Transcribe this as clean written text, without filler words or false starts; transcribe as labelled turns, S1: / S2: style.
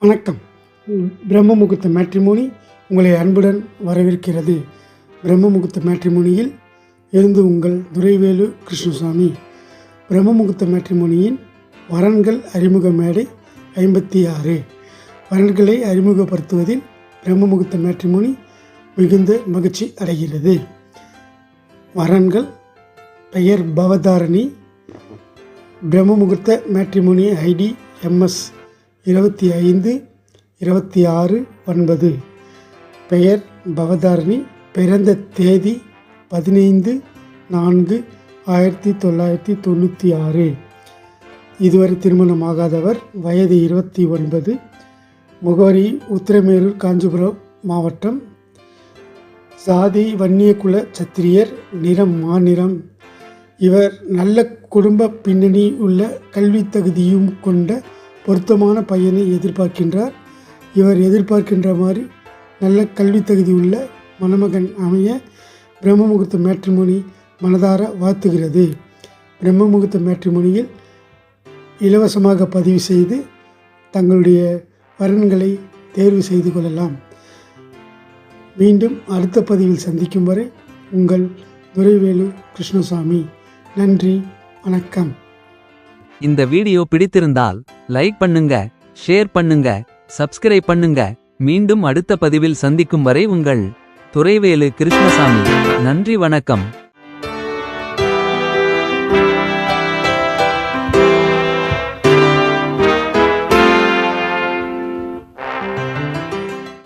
S1: வணக்கம். பிரம்ம முகூர்த்த மேட்ரிமோனி உங்களை அன்புடன் வரவேற்கிறது. பிரம்ம முகூர்த்த மேட்ரிமோனியில் இருந்து உங்கள் துரைவேலு கிருஷ்ணசாமி. பிரம்ம முகூர்த்த மேட்ரிமோனியின் வரன்கள் அறிமுக மேடை 56. வரன்களை அறிமுகப்படுத்துவதில் பிரம்ம முகூர்த்த மேட்ரிமோனி மிகுந்த மகிழ்ச்சி அடைகிறது. வரன்கள் பெயர் பவதாரணி. பிரம்ம முகூர்த்த மேட்ரிமோனி ஐடி MS 25-26-9. பெயர் பவதாரணி. பிறந்த தேதி 15-4-1996. இதுவரை திருமணமாகாதவர். வயது 29. முகவரி உத்திரமேரூர், காஞ்சிபுரம் மாவட்டம். சாதி வன்னியகுல சத்திரியர். நிறம் மாநிறம். இவர் நல்ல குடும்ப பின்னணி உள்ள கல்வி தகுதியும் கொண்ட பொருத்தமான பையனை எதிர்பார்க்கின்றார். இவர் எதிர்பார்க்கின்ற மாதிரி நல்ல கல்வி தகுதி உள்ள மணமகன் அமைய பிரம்ம முகூர்த்த மேட்ரிமோனி மனதார வாழ்த்துகிறது. பிரம்ம முகூர்த்த மேட்ரிமோனியில் இலவசமாக பதிவு செய்து தங்களுடைய வரன்களை தேர்வு செய்து கொள்ளலாம். மீண்டும் அடுத்த பதிவில் சந்திக்கும் வரை உங்கள் துரைவேலு கிருஷ்ணசாமி. நன்றி, வணக்கம்.
S2: இந்த வீடியோ பிடித்திருந்தால் லைக் பண்ணுங்க, ஷேர் பண்ணுங்க, சப்ஸ்கிரைப் பண்ணுங்க. மீண்டும் அடுத்த பதிவில் சந்திக்கும் வரை உங்கள் துரைவேலு கிருஷ்ணசாமி. நன்றி, வணக்கம்.